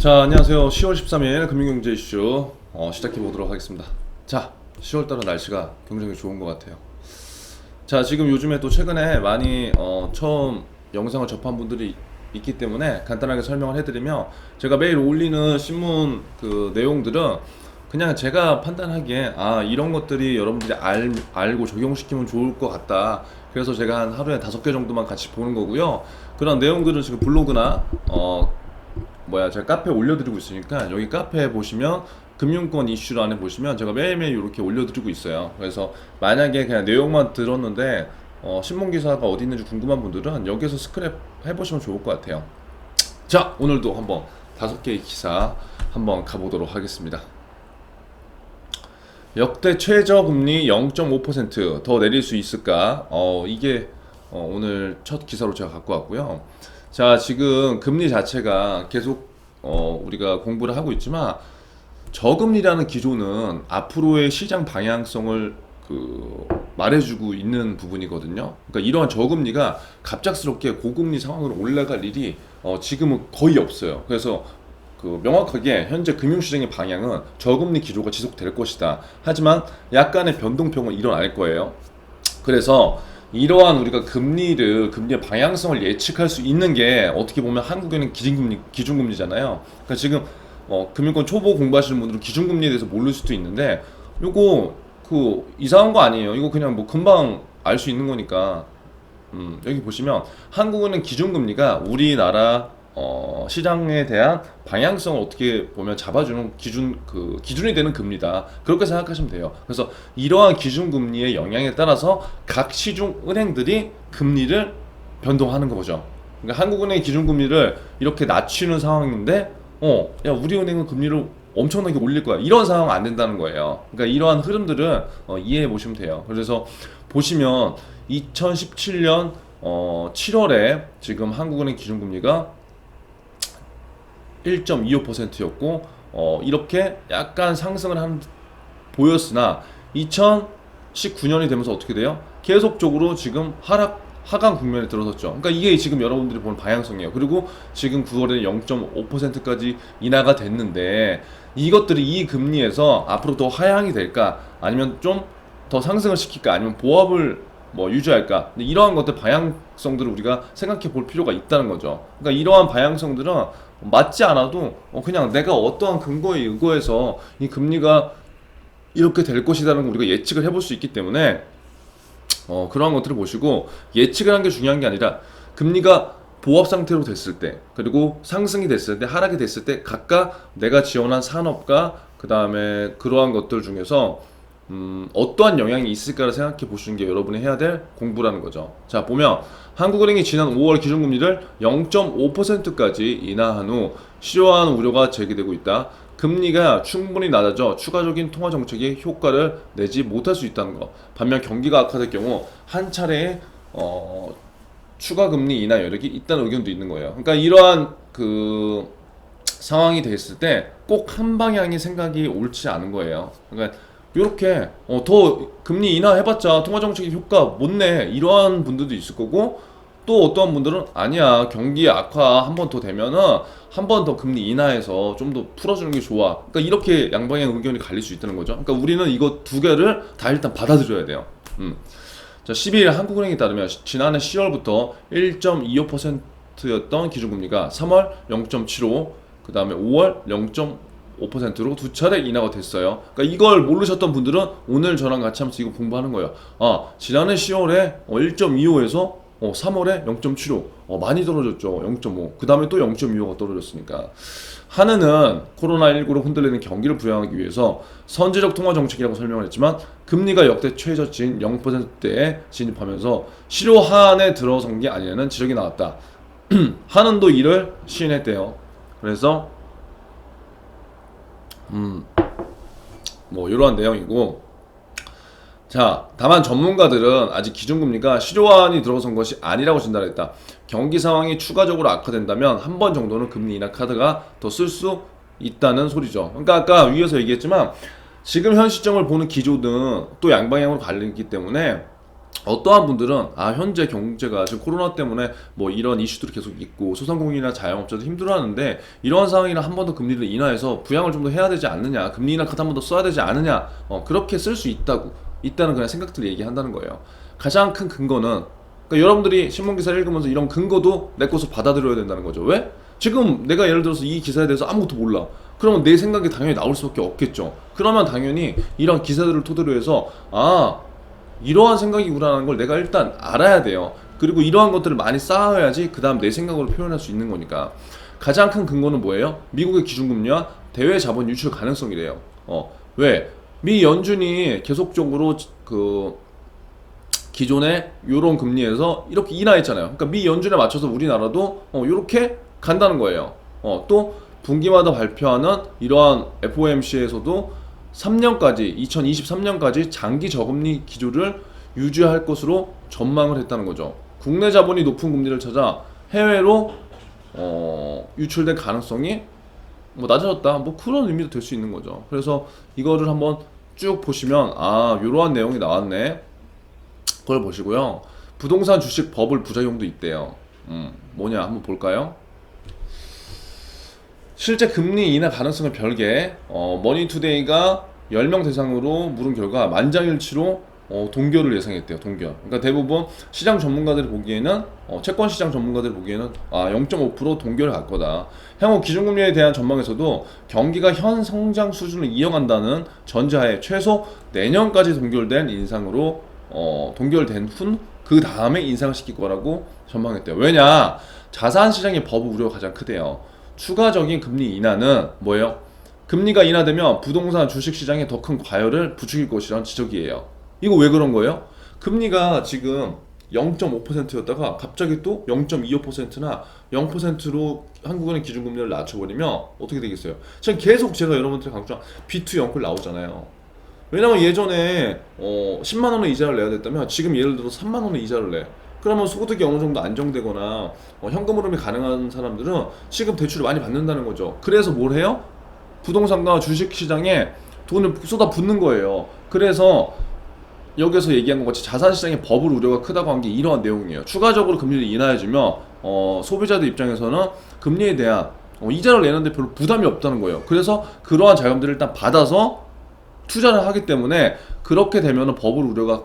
자, 안녕하세요. 10월 13일 금융경제 이슈 시작해 보도록 하겠습니다. 자, 10월 달은 날씨가 굉장히 좋은 것 같아요. 자, 지금 요즘에 또 최근에 많이 처음 영상을 접한 분들이 있기 때문에 간단하게 설명을 해드리면, 제가 매일 올리는 신문 그 내용들은 그냥 제가 판단하기에 이런 것들이 여러분들이 알고 적용시키면 좋을 것 같다. 그래서 제가 한 하루에 5개 정도만 같이 보는 거고요. 그런 내용들은 지금 블로그나 제가 카페에 올려드리고 있으니까, 여기 카페에 보시면 금융권 이슈란에 보시면 제가 매일매일 이렇게 올려드리고 있어요. 그래서 만약에 그냥 내용만 들었는데 신문 기사가 어디 있는지 궁금한 분들은 여기서 스크랩 해보시면 좋을 것 같아요. 자, 오늘도 한번 5개의 기사 한번 가보도록 하겠습니다. 역대 최저 금리 0.5% 더 내릴 수 있을까? 이게 오늘 첫 기사로 제가 갖고 왔고요. 자, 지금 금리 자체가 계속 우리가 공부를 하고 있지만, 저금리라는 기조는 앞으로의 시장 방향성을 말해주고 있는 부분이거든요. 그러니까 이러한 저금리가 갑작스럽게 고금리 상황으로 올라갈 일이 지금은 거의 없어요. 그래서 명확하게 현재 금융시장의 방향은 저금리 기조가 지속될 것이다. 하지만 약간의 변동폭은 일어날 거예요. 그래서 이러한 우리가 금리의 방향성을 예측할 수 있는 게, 어떻게 보면 한국에는 기준금리잖아요. 그러니까 지금 금융권 초보 공부하시는 분들은 기준금리에 대해서 모를 수도 있는데, 요거 이상한 거 아니에요. 이거 그냥 뭐 금방 알 수 있는 거니까. 여기 보시면 한국은행 기준금리가 우리나라 시장에 대한 방향성을 어떻게 보면 잡아주는 기준이 되는 금리다. 그렇게 생각하시면 돼요. 그래서 이러한 기준금리의 영향에 따라서 각 시중 은행들이 금리를 변동하는 거죠. 그러니까 한국은행의 기준금리를 이렇게 낮추는 상황인데, 야, 우리은행은 금리를 엄청나게 올릴 거야. 이런 상황은 안 된다는 거예요. 그러니까 이러한 흐름들은 이해해 보시면 돼요. 그래서 보시면 2017년 7월에 지금 한국은행 기준금리가 1.25%였고 이렇게 약간 상승을 보였으나, 2019년이 되면서 어떻게 돼요? 계속적으로 지금 하강 국면에 들어섰죠. 그러니까 이게 지금 여러분들이 보는 방향성이에요. 그리고 지금 9월에 0.5%까지 인하가 됐는데, 이 금리에서 앞으로 더 하향이 될까, 아니면 좀 더 상승을 시킬까, 아니면 보합을 유지할까, 이러한 것들 방향성들을 우리가 생각해 볼 필요가 있다는 거죠. 그러니까 이러한 방향성들은 맞지 않아도 그냥 내가 어떠한 근거에 의거해서 이 금리가 이렇게 될 것이라는 걸 우리가 예측을 해볼 수 있기 때문에, 그러한 것들을 보시고 예측을 한 게 중요한 게 아니라, 금리가 보합 상태로 됐을 때, 그리고 상승이 됐을 때, 하락이 됐을 때 각각 내가 지원한 산업과 그 다음에 그러한 것들 중에서 어떠한 영향이 있을까를 생각해 보시는 게 여러분이 해야 될 공부라는 거죠. 자, 보면 한국은행이 지난 5월 기준금리를 0.5%까지 인하한 후 실효화하는 우려가 제기되고 있다. 금리가 충분히 낮아져 추가적인 통화 정책에 효과를 내지 못할 수 있다는 것. 반면 경기가 악화될 경우 한 차례의 추가 금리 인하 여력이 있다는 의견도 있는 거예요. 그러니까 이러한 상황이 됐을 때 꼭 한 방향의 생각이 옳지 않은 거예요. 그러니까 이렇게 더 금리 인하해봤자 통화정책의 효과 못 내, 이러한 분들도 있을 거고, 또 어떠한 분들은 아니야, 경기 악화 한 번 더 되면은 한 번 더 금리 인하해서 좀 더 풀어주는 게 좋아. 그러니까 이렇게 양방향 의견이 갈릴 수 있다는 거죠. 그러니까 우리는 이거 두 개를 다 일단 받아들여야 돼요. 자, 12일 한국은행에 따르면 지난해 10월부터 1.25%였던 기준금리가 3월 0.75, 그 다음에 5월 0.5%로 두 차례 인하가 됐어요. 그러니까 이걸 모르셨던 분들은 오늘 저랑 같이 하면서 이거 공부하는 거예요. 지난해 10월에 1.25에서 3월에 0.75, 많이 떨어졌죠. 0.5. 그 다음에 또 0.25가 떨어졌으니까. 한은은 코로나19로 흔들리는 경기를 부양하기 위해서 선제적 통화 정책이라고 설명을 했지만, 금리가 역대 최저치인 0%대에 진입하면서 실효 하한에 들어선 게 아니냐는 지적이 나왔다. 한은도 이를 시인했대요. 그래서 이러한 내용이고, 자, 다만 전문가들은 아직 기준금리가 실효화한이 들어선 것이 아니라고 진단했다. 경기 상황이 추가적으로 악화된다면 한 번 정도는 금리 인하 카드가 더 쓸 수 있다는 소리죠. 그러니까 아까 위에서 얘기했지만, 지금 현 시점을 보는 기조는 또 양방향으로 갈리기 때문에 어떠한 분들은 현재 경제가 지금 코로나 때문에 뭐 이런 이슈들이 계속 있고 소상공인이나 자영업자도 힘들어하는데 이러한 상황이라 한 번 더 금리를 인하해서 부양을 좀 더 해야 되지 않느냐, 금리 인하 카드 한 번 더 써야 되지 않느냐, 그렇게 쓸 수 있다는 그냥 생각들을 얘기한다는 거예요. 가장 큰 근거는, 그러니까 여러분들이 신문 기사를 읽으면서 이런 근거도 내 것을 받아들여야 된다는 거죠. 왜? 지금 내가 예를 들어서 이 기사에 대해서 아무것도 몰라. 그러면 내 생각이 당연히 나올 수밖에 없겠죠. 그러면 당연히 이런 기사들을 토대로 해서 이러한 생각이구나라는 걸 내가 일단 알아야 돼요. 그리고 이러한 것들을 많이 쌓아야지 그 다음 내 생각으로 표현할 수 있는 거니까. 가장 큰 근거는 뭐예요? 미국의 기준금리와 대외 자본 유출 가능성이래요. 왜? 미 연준이 계속적으로 그 기존의 요런 금리에서 이렇게 인하했잖아요. 그러니까 미 연준에 맞춰서 우리나라도 요렇게 간다는 거예요. 또 분기마다 발표하는 이러한 FOMC에서도 3년까지 2023년까지 장기 저금리 기조를 유지할 것으로 전망을 했다는 거죠. 국내 자본이 높은 금리를 찾아 해외로 유출될 가능성이 뭐 낮아졌다, 뭐 그런 의미도 될 수 있는 거죠. 그래서 이거를 한번 쭉 보시면 이러한 내용이 나왔네. 그걸 보시고요. 부동산 주식 버블 부작용도 있대요. 뭐냐 한번 볼까요? 실제 금리 인하 가능성을 별개 머니투데이가 10명 대상으로 물은 결과 만장일치로 동결을 예상했대요. 동결. 그러니까 대부분 시장 전문가들이 보기에는 채권 시장 전문가들이 보기에는 0.5% 동결을 갈 거다. 향후 기준금리에 대한 전망에서도 경기가 현 성장 수준을 이어간다는 전제하에 최소 내년까지 동결된 인상으로 동결된 후 그 다음에 인상을 시킬 거라고 전망했대요. 왜냐? 자산 시장의 버블 우려가 가장 크대요. 추가적인 금리 인하는 뭐예요? 금리가 인하되면 부동산 주식 시장에 더 큰 과열을 부추길 것이라는 지적이에요. 이거 왜 그런 거예요? 금리가 지금 0.5%였다가 갑자기 또 0.25%나 0%로 한국은행 기준금리를 낮춰버리면 어떻게 되겠어요? 지금 계속 제가 여러분들이 강조한 B2 영끌 나오잖아요. 왜냐면 예전에 10만 원의 이자를 내야 됐다면 지금 예를 들어 3만 원의 이자를 내. 그러면 소득이 어느 정도 안정되거나 현금 흐름이 가능한 사람들은 지금 대출을 많이 받는다는 거죠. 그래서 뭘 해요? 부동산과 주식 시장에 돈을 쏟아 붓는 거예요. 그래서 여기서 얘기한 것 같이 자산 시장의 버블 우려가 크다고 한 게 이러한 내용이에요. 추가적으로 금리를 인하해주면 소비자들 입장에서는 금리에 대한 이자를 내는데 별로 부담이 없다는 거예요. 그래서 그러한 자금들을 일단 받아서 투자를 하기 때문에 그렇게 되면 버블 우려가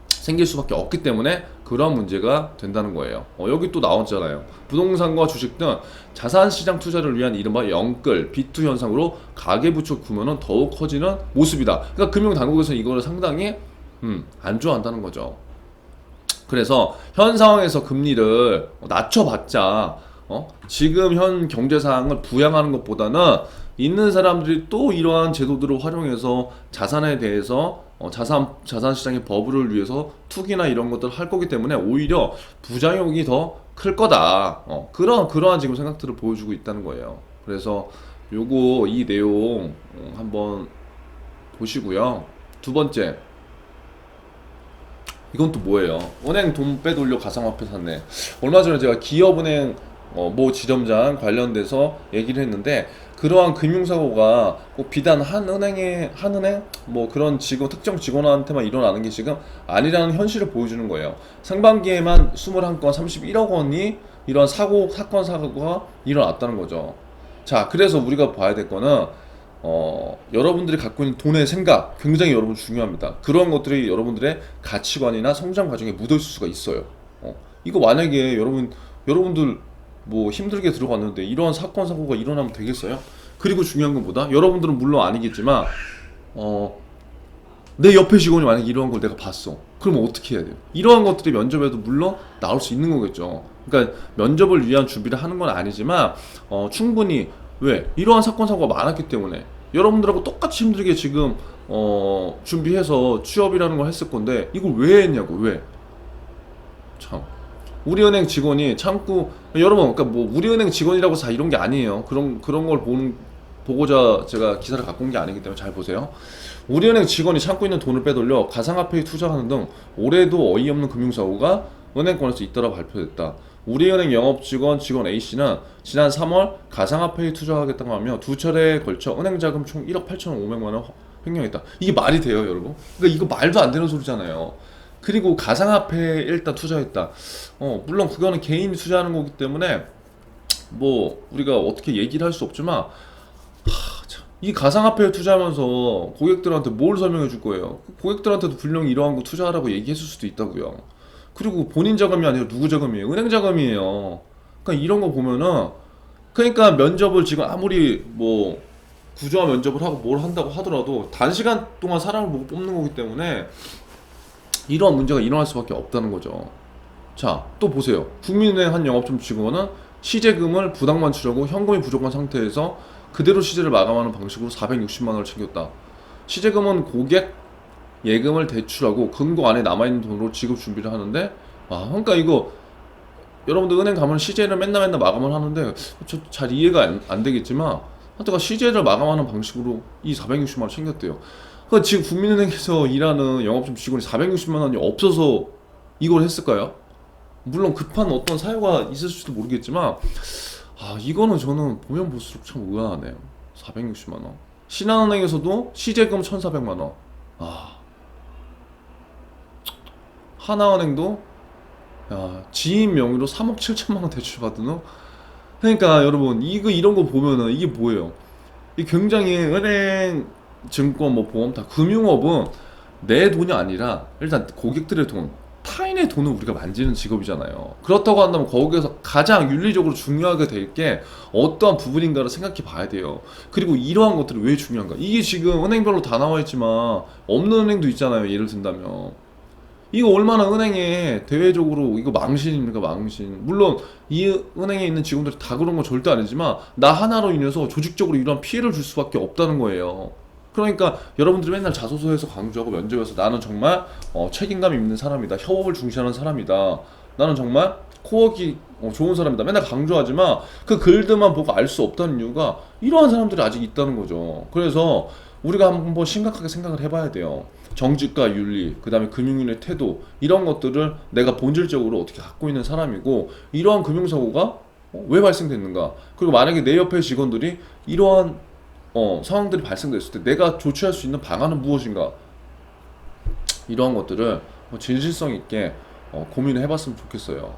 생길 수밖에 없기 때문에 그런 문제가 된다는 거예요. 여기 또 나왔잖아요. 부동산과 주식 등 자산시장 투자를 위한 이른바 영끌, B2 현상으로 가계부채 규모는 더욱 커지는 모습이다. 그러니까 금융당국에서 이거를 상당히 안 좋아한다는 거죠. 그래서 현 상황에서 금리를 낮춰봤자 지금 현 경제 상황을 부양하는 것보다는 있는 사람들이 또 이러한 제도들을 활용해서 자산에 대해서 자산 시장의 버블을 위해서 투기나 이런 것들을 할 거기 때문에 오히려 부작용이 더 클 거다. 그러한 지금 생각들을 보여주고 있다는 거예요. 그래서 이 내용 한번 보시고요. 두 번째, 이건 또 뭐예요? 은행 돈 빼돌려 가상화폐 샀네. 얼마 전에 제가 기업은행 모 지점장 관련돼서 얘기를 했는데 그러한 금융사고가 꼭 비단 한 은행 뭐 그런 특정 직원한테만 일어나는 게 지금 아니라는 현실을 보여주는 거예요. 상반기에만 21건 31억 원이 이런 사건 사고가 일어났다는 거죠. 자, 그래서 우리가 봐야 될 거는 여러분들이 갖고 있는 돈의 생각 굉장히 여러분 중요합니다. 그런 것들이 여러분들의 가치관이나 성장 과정에 묻어있을 수가 있어요. 이거 만약에 여러분들 뭐 힘들게 들어갔는데 이러한 사건 사고가 일어나면 되겠어요? 그리고 중요한 건 뭐다? 여러분들은 물론 아니겠지만 내 옆에 직원이 만약에 이러한 걸 내가 봤어. 그러면 어떻게 해야 돼요? 이러한 것들이 면접에도 물론 나올 수 있는 거겠죠. 그러니까 면접을 위한 준비를 하는 건 아니지만 충분히 왜? 이러한 사건 사고가 많았기 때문에 여러분들하고 똑같이 힘들게 지금 준비해서 취업이라는 걸 했을 건데 이걸 왜 했냐고. 왜? 참, 우리은행 직원이 여러분, 그러니까 뭐 우리은행 직원이라고 다 이런 게 아니에요. 그런 걸 보고자 제가 기사를 갖고 온 게 아니기 때문에 잘 보세요. 우리은행 직원이 참고 있는 돈을 빼돌려 가상화폐에 투자하는 등 올해도 어이없는 금융사고가 은행권에서 잇따라 발표됐다. 우리은행 영업직원 A씨는 지난 3월 가상화폐에 투자하겠다고 하며 두 차례에 걸쳐 은행자금 총 1억 8,500만 원 횡령했다. 이게 말이 돼요, 여러분? 그러니까 이거 말도 안 되는 소리잖아요. 그리고 가상화폐에 일단 투자했다. 물론 그거는 개인이 투자하는 거기 때문에 뭐 우리가 어떻게 얘기를 할 수 없지만 이 가상화폐에 투자하면서 고객들한테 뭘 설명해 줄 거예요? 고객들한테도 분명히 이러한 거 투자하라고 얘기해 줄 수도 있다고요. 그리고 본인 자금이 아니라 누구 자금이에요? 은행 자금이에요. 그러니까 이런 거 보면은 그러니까 면접을 지금 아무리 뭐 구조화 면접을 하고 뭘 한다고 하더라도 단시간 동안 사람을 보고 뽑는 거기 때문에 이러한 문제가 일어날 수밖에 없다는 거죠. 자, 또 보세요. 국민은행 한 영업점 직원은 시제금을 부당만 추려고 현금이 부족한 상태에서 그대로 시제를 마감하는 방식으로 460만 원을 챙겼다. 시제금은 고객 예금을 대출하고 금고 안에 남아있는 돈으로 지급 준비를 하는데, 그러니까 이거 여러분들 은행 가면 시제를 맨날 마감을 하는데 저 잘 이해가 안 되겠지만 하여튼 시제를 마감하는 방식으로 이 460만 원 챙겼대요. 그러니까 지금 국민은행에서 일하는 영업점 직원이 460만 원이 없어서 이걸 했을까요? 물론 급한 어떤 사유가 있을지도 모르겠지만 이거는 저는 보면 볼수록 참 의아하네요. 460만 원. 신한은행에서도 시제금 1,400만 원. 하나은행도 지인 명의로 3억 7천만 원 대출받은 후. 그러니까 여러분 이런 거 보면은 이게 뭐예요? 이 굉장히 은행, 증권, 뭐 보험 다 금융업은 내 돈이 아니라 일단 고객들의 돈, 타인의 돈을 우리가 만지는 직업이잖아요. 그렇다고 한다면 거기에서 가장 윤리적으로 중요하게 될 게 어떠한 부분인가를 생각해 봐야 돼요. 그리고 이러한 것들이 왜 중요한가? 이게 지금 은행별로 다 나와 있지만 없는 은행도 있잖아요. 예를 든다면 이거 얼마나 은행에 대외적으로 이거 망신입니까? 망신. 물론 이 은행에 있는 직원들이 다 그런 건 절대 아니지만 나 하나로 인해서 조직적으로 이러한 피해를 줄 수밖에 없다는 거예요. 그러니까 여러분들이 맨날 자소서에서 강조하고 면접에서 나는 정말 책임감 있는 사람이다. 협업을 중시하는 사람이다. 나는 정말 코어기 좋은 사람이다. 맨날 강조하지만 그 글들만 보고 알 수 없다는 이유가 이러한 사람들이 아직 있다는 거죠. 그래서 우리가 한번 심각하게 생각을 해봐야 돼요. 정직과 윤리, 그 다음에 금융인의 태도 이런 것들을 내가 본질적으로 어떻게 갖고 있는 사람이고 이러한 금융사고가 왜 발생됐는가, 그리고 만약에 내 옆에 직원들이 이러한 상황들이 발생됐을 때 내가 조치할 수 있는 방안은 무엇인가, 이러한 것들을 진실성 있게 고민을 해봤으면 좋겠어요.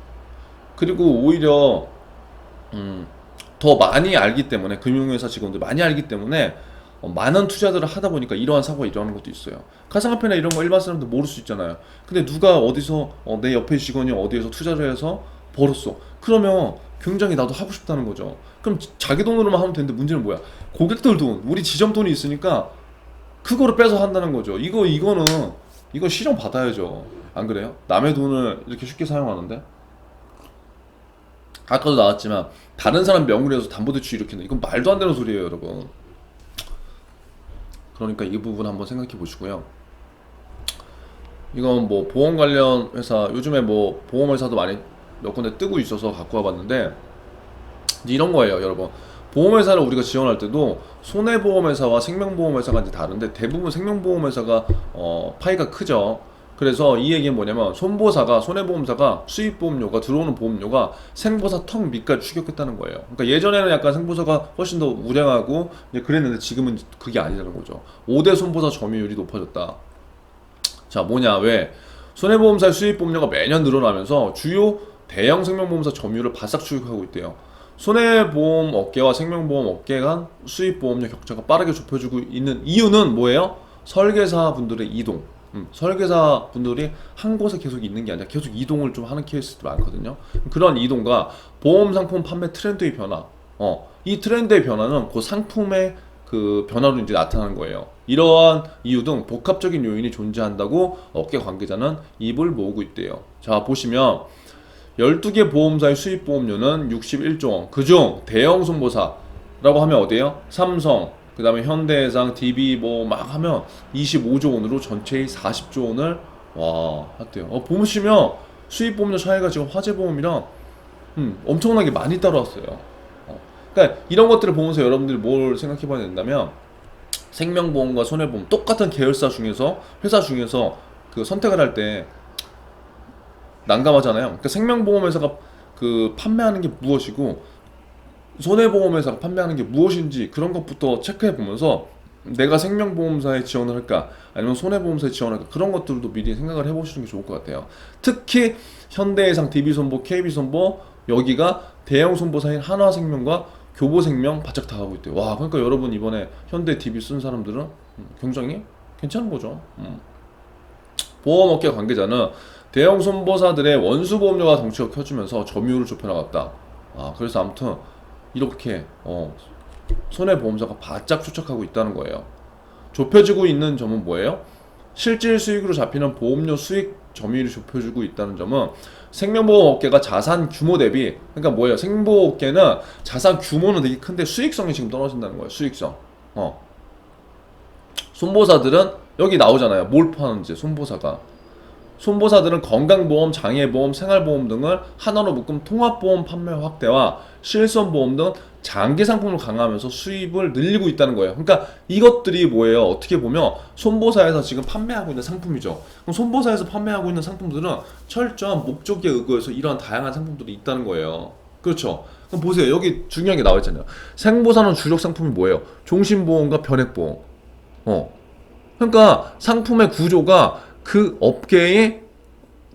그리고 오히려 더 많이 알기 때문에 금융회사 직원들 많이 알기 때문에 많은 투자들을 하다 보니까 이러한 사고가 일어나는 것도 있어요. 가상화폐나 이런 거 일반 사람들 모를 수 있잖아요. 근데 누가 어디서 내 옆에 직원이 어디에서 투자를 해서 벌었어. 그러면 굉장히 나도 하고 싶다는 거죠. 그럼 자기 돈으로만 하면 되는데 문제는 뭐야? 고객들 돈, 우리 지점 돈이 있으니까 그거를 빼서 한다는 거죠. 이거 실형 받아야죠. 안 그래요? 남의 돈을 이렇게 쉽게 사용하는데? 아까도 나왔지만 다른 사람 명의로 해서 담보대출 일으키는 이건 말도 안 되는 소리예요, 여러분. 그러니까 이 부분 한번 생각해 보시고요. 이건 뭐 보험 관련 회사, 요즘에 뭐 보험회사도 많이 몇 군데 뜨고 있어서 갖고 와봤는데 이런 거예요, 여러분. 보험회사를 우리가 지원할 때도 손해보험회사와 생명보험회사가 이제 다른데 대부분 생명보험회사가 파이가 크죠. 그래서 이 얘기는 뭐냐면 손해보험사가 수입보험료가 들어오는 보험료가 생보사 턱 밑까지 추격했다는 거예요. 그러니까 예전에는 약간 생보사가 훨씬 더 우량하고 그랬는데 지금은 그게 아니라는 거죠. 5대 손보사 점유율이 높아졌다. 자, 뭐냐, 왜? 손해보험사의 수입보험료가 매년 늘어나면서 주요 대형 생명보험사 점유율을 바싹 추격하고 있대요. 손해보험 업계와 생명보험 업계 간 수입보험료 격차가 빠르게 좁혀지고 있는 이유는 뭐예요? 설계사 분들의 이동. 설계사 분들이 한 곳에 계속 있는 게 아니라 계속 이동을 좀 하는 케이스도 많거든요. 그런 이동과 보험 상품 판매 트렌드의 변화, 이 트렌드의 변화는 그 상품의 그 변화로 이제 나타나는 거예요. 이러한 이유 등 복합적인 요인이 존재한다고 업계 관계자는 입을 모으고 있대요. 자, 보시면 12개 보험사의 수입보험료는 61조 원, 그중 대형 손보사라고 하면 어디예요? 삼성, 그 다음에 현대해상, DB 뭐 막 하면 25조 원으로 전체의 40조 원을 했대요. 보시면 수입보험료 차이가 지금 화재보험이랑 엄청나게 많이 따라왔어요. 그러니까 이런 것들을 보면서 여러분들이 뭘 생각해 봐야 된다면 생명보험과 손해보험 똑같은 계열사 중에서 회사 중에서 그 선택을 할 때 난감하잖아요. 그러니까 생명보험회사가 그 판매하는 게 무엇이고 손해보험회사가 판매하는 게 무엇인지 그런 것부터 체크해 보면서 내가 생명보험사에 지원을 할까 아니면 손해보험사에 지원을 할까 그런 것들도 미리 생각을 해보시는 게 좋을 것 같아요. 특히 현대해상, DB손보, KB손보 여기가 대형 손보사인 한화생명과 교보생명 바짝 다 하고 있대요. 와, 그러니까 여러분 이번에 현대 DB 쓴 사람들은 굉장히 괜찮은 거죠. 보험업계 관계자는 대형 손보사들의 원수보험료가 덩치가 커지면서 점유율을 좁혀나갔다. 그래서 아무튼 이렇게 손해보험사가 바짝 추적하고 있다는 거예요. 좁혀지고 있는 점은 뭐예요? 실질 수익으로 잡히는 보험료 수익 점유율이 좁혀지고 있다는 점은 생명보험업계가 자산 규모 대비, 그러니까 뭐예요? 생보험업계는 자산 규모는 되게 큰데 수익성이 지금 떨어진다는 거예요. 수익성. 손보사들은 여기 나오잖아요. 뭘 파는지 손보사가. 손보사들은 건강보험, 장애보험, 생활보험 등을 하나로 묶은 통합보험 판매 확대와 실손보험 등 장기 상품을 강화하면서 수입을 늘리고 있다는 거예요. 그러니까 이것들이 뭐예요? 어떻게 보면 손보사에서 지금 판매하고 있는 상품이죠. 그럼 손보사에서 판매하고 있는 상품들은 철저한 목적에 의거해서 이러한 다양한 상품들이 있다는 거예요. 그렇죠? 그럼 보세요. 여기 중요한 게 나와 있잖아요. 생보사는 주력 상품이 뭐예요? 종신보험과 변액보험. 그러니까 상품의 구조가 그 업계의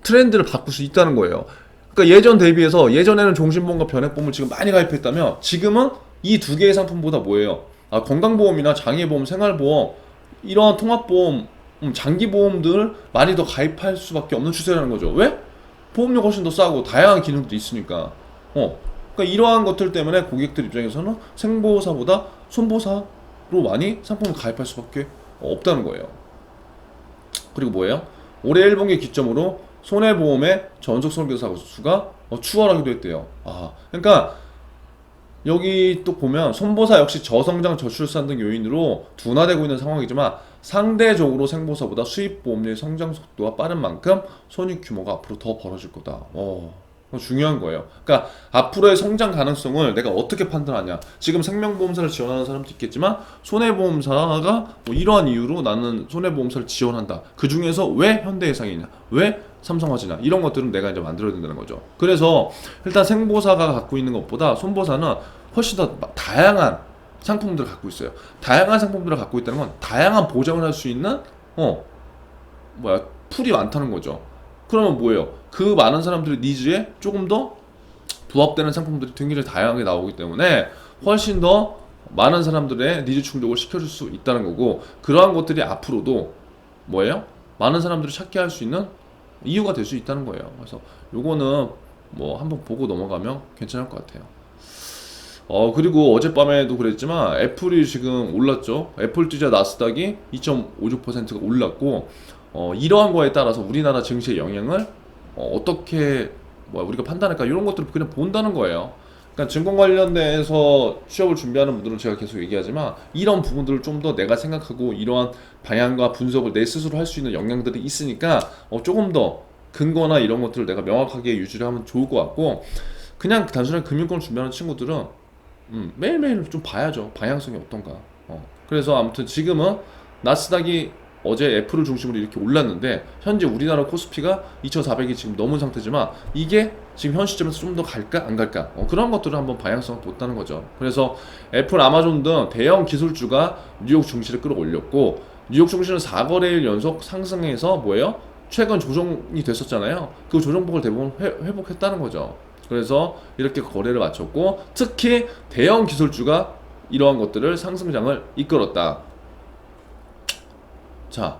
트렌드를 바꿀 수 있다는 거예요. 그러니까 예전 대비해서 예전에는 종신보험과 변액보험을 지금 많이 가입했다면 지금은 이 두 개의 상품보다 뭐예요? 건강보험이나 장애보험, 생활보험 이러한 통합보험, 장기보험들 많이 더 가입할 수밖에 없는 추세라는 거죠. 왜? 보험료가 훨씬 더 싸고 다양한 기능도 있으니까. 그러니까 이러한 것들 때문에 고객들 입장에서는 생보사보다 손보사로 많이 상품을 가입할 수밖에 없다는 거예요. 그리고 뭐예요? 올해 1분기 기점으로 손해보험의 전속 설계사 수가 추월하기도 했대요. 그러니까 여기 또 보면 손보사 역시 저성장 저출산 등 요인으로 둔화되고 있는 상황이지만 상대적으로 생보사보다 수입보험료의 성장 속도가 빠른 만큼 손익 규모가 앞으로 더 벌어질 거다. 중요한 거예요. 그러니까 앞으로의 성장 가능성을 내가 어떻게 판단하냐. 지금 생명보험사를 지원하는 사람도 있겠지만 손해보험사가 이러한 이유로 나는 손해보험사를 지원한다. 그 중에서 왜 현대해상이냐, 왜 삼성화재냐 이런 것들은 내가 이제 만들어야 된다는 거죠. 그래서 일단 생보사가 갖고 있는 것보다 손보사는 훨씬 더 다양한 상품들을 갖고 있어요. 다양한 상품들을 갖고 있다는 건 다양한 보장을 할 수 있는 풀이 많다는 거죠. 그러면 뭐예요? 그 많은 사람들의 니즈에 조금 더 부합되는 상품들이 굉장히 다양하게 나오기 때문에 훨씬 더 많은 사람들의 니즈 충족을 시켜줄 수 있다는 거고, 그러한 것들이 앞으로도 뭐예요? 많은 사람들이 찾게 할 수 있는 이유가 될 수 있다는 거예요. 그래서 요거는 한번 보고 넘어가면 괜찮을 것 같아요. 그리고 어젯밤에도 그랬지만 애플이 지금 올랐죠. 애플 주자 나스닥이 2.56%가 올랐고, 이러한 거에 따라서 우리나라 증시의 영향을 어떻게 우리가 판단할까 이런 것들을 그냥 본다는 거예요. 그러니까 증권 관련돼서 취업을 준비하는 분들은 제가 계속 얘기하지만 이런 부분들을 좀 더 내가 생각하고 이러한 방향과 분석을 내 스스로 할 수 있는 영향들이 있으니까 조금 더 근거나 이런 것들을 내가 명확하게 유지를 하면 좋을 것 같고, 그냥 단순하게 금융권을 준비하는 친구들은 매일매일 좀 봐야죠. 방향성이 어떤가. 그래서 아무튼 지금은 나스닥이 어제 애플을 중심으로 이렇게 올랐는데 현재 우리나라 코스피가 2400이 지금 넘은 상태지만 이게 지금 현 시점에서 좀 더 갈까 안 갈까 그런 것들을 한번 방향성을 뒀다는 거죠. 그래서 애플, 아마존 등 대형 기술주가 뉴욕 증시를 끌어올렸고, 뉴욕 증시는 4거래일 연속 상승해서 뭐예요? 최근 조정이 됐었잖아요. 그 조정폭을 대부분 회복했다는 거죠. 그래서 이렇게 거래를 마쳤고, 특히 대형 기술주가 이러한 것들을 상승장을 이끌었다. 자,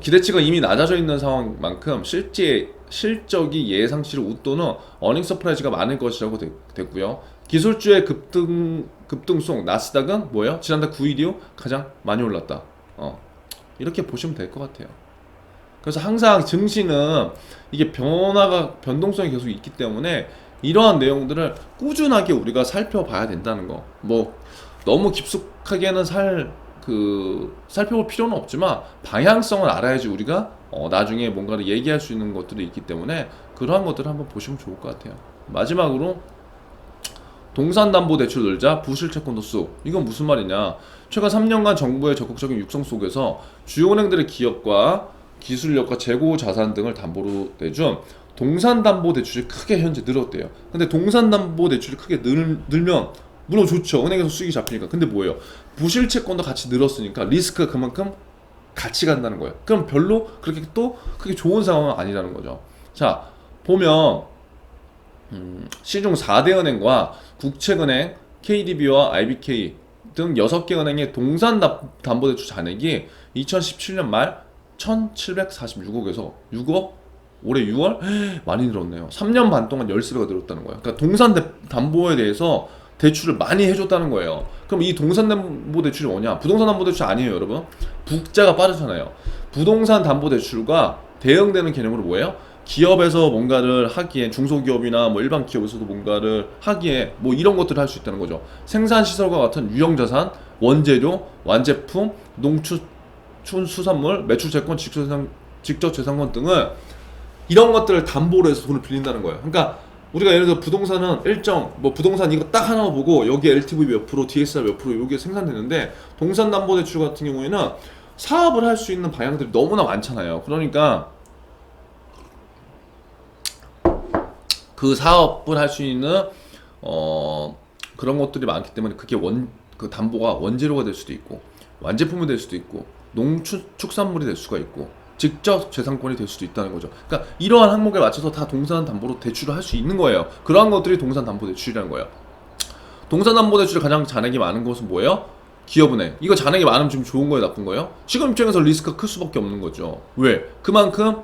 기대치가 이미 낮아져 있는 상황만큼 실적이 예상치를 웃도는 어닝 서프라이즈가 많을 것이라고 됐고요. 기술주의 급등송 나스닥은 뭐예요? 지난달 9일 이후 가장 많이 올랐다. 이렇게 보시면 될 것 같아요. 그래서 항상 증시는 이게 변동성이 계속 있기 때문에 이러한 내용들을 꾸준하게 우리가 살펴봐야 된다는 거. 너무 깊숙하게는 살펴볼 필요는 없지만 방향성을 알아야지 우리가 나중에 뭔가를 얘기할 수 있는 것들이 있기 때문에 그러한 것들을 한번 보시면 좋을 것 같아요. 마지막으로 동산담보대출 늘자 부실채권도 쑥. 이건 무슨 말이냐? 최근 3년간 정부의 적극적인 육성 속에서 주요 은행들의 기업과 기술력과 재고 자산 등을 담보로 내준 동산담보대출이 크게 현재 늘었대요. 근데 동산담보대출이 크게 늘면 물론 좋죠. 은행에서 수익이 잡히니까. 근데 뭐예요? 부실 채권도 같이 늘었으니까 리스크가 그만큼 같이 간다는 거예요. 그럼 별로 그렇게 또 그게 좋은 상황은 아니라는 거죠. 자, 보면 시중 4대 은행과 국책은행, KDB와 IBK 등 6개 은행의 동산담보대출 잔액이 2017년 말 1,746억에서 6억, 올해 6월 많이 늘었네요. 3년 반 동안 13배가 늘었다는 거예요. 그러니까 동산담보에 대해서 대출을 많이 해줬다는 거예요. 그럼 이 동산담보대출이 뭐냐? 부동산담보대출 아니에요, 여러분. 북자가 빠르잖아요. 부동산담보대출과 대응되는 개념으로 뭐예요? 기업에서 뭔가를 하기에, 중소기업이나 뭐 일반 기업에서도 뭔가를 하기에 뭐 이런 것들을 할 수 있다는 거죠. 생산시설과 같은 유형자산, 원재료, 완제품, 농축수산물, 매출채권, 직접재산권 등을 이런 것들을 담보로 해서 돈을 빌린다는 거예요. 그러니까 우리가 예를 들어 부동산은 일정 뭐 부동산 이거 딱 하나 보고 여기에 LTV 몇 프로, DSR 몇 프로 여기에 생산되는데, 동산담보대출 같은 경우에는 사업을 할 수 있는 방향들이 너무나 많잖아요. 그러니까 그 사업을 할 수 있는 그런 것들이 많기 때문에 그게 그 담보가 원재료가 될 수도 있고 완제품이 될 수도 있고 농축산물이 될 수가 있고 직접 재산권이 될 수도 있다는 거죠. 그러니까 이러한 항목에 맞춰서 다 동산담보로 대출을 할 수 있는 거예요. 그러한 것들이 동산담보대출이라는 거예요. 동산담보대출이 가장 잔액이 많은 것은 뭐예요? 기업은행. 이거 잔액이 많으면 좀 좋은 거예요, 나쁜 거예요? 지금 입장에서 리스크가 클 수밖에 없는 거죠. 왜? 그만큼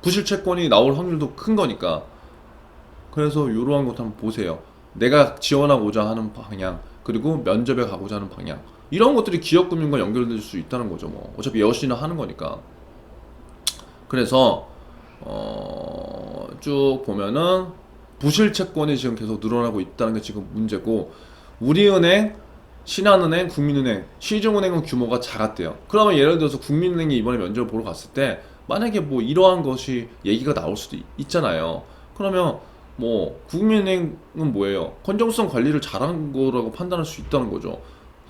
부실채권이 나올 확률도 큰 거니까. 그래서 이러한 것도 한번 보세요. 내가 지원하고자 하는 방향, 그리고 면접에 가고자 하는 방향, 이런 것들이 기업금융과 연결될 수 있다는 거죠. 뭐 어차피 여신은 하는 거니까. 그래서 쭉 보면은 부실채권이 지금 계속 늘어나고 있다는 게 지금 문제고, 우리은행, 신한은행, 국민은행, 시중은행은 규모가 작았대요. 그러면 예를 들어서 국민은행이 이번에 면접을 보러 갔을 때 만약에 뭐 이러한 것이 얘기가 나올 수도 있잖아요. 그러면 뭐 국민은행은 뭐예요? 건전성 관리를 잘한 거라고 판단할 수 있다는 거죠.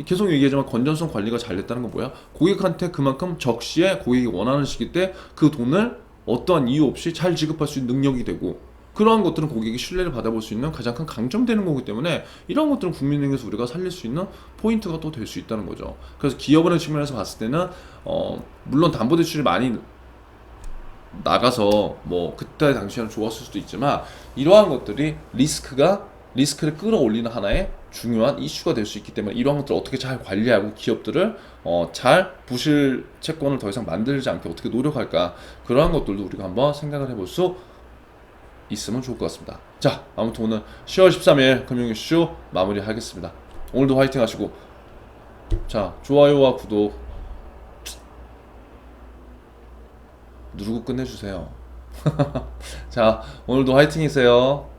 계속 얘기하지만 건전성 관리가 잘 됐다는 건 뭐야? 고객한테 그만큼 적시에 고객이 원하는 시기 때 그 돈을 어떠한 이유 없이 잘 지급할 수 있는 능력이 되고, 그러한 것들은 고객이 신뢰를 받아볼 수 있는 가장 큰 강점되는 거기 때문에 이런 것들은 국민은행에서 우리가 살릴 수 있는 포인트가 또 될 수 있다는 거죠. 그래서 기업은행 측면에서 봤을 때는 물론 담보대출이 많이 나가서 뭐 그때 당시에는 좋았을 수도 있지만, 이러한 것들이 리스크를 끌어올리는 하나의 중요한 이슈가 될 수 있기 때문에 이러한 것들을 어떻게 잘 관리하고 기업들을 잘 부실 채권을 더 이상 만들지 않게 어떻게 노력할까, 그러한 것들도 우리가 한번 생각을 해볼 수 있으면 좋을 것 같습니다. 자, 아무튼 오늘 10월 13일 금융 이슈 마무리하겠습니다. 오늘도 화이팅 하시고, 자, 좋아요와 구독 누르고 끝내주세요. 자, 오늘도 화이팅이세요.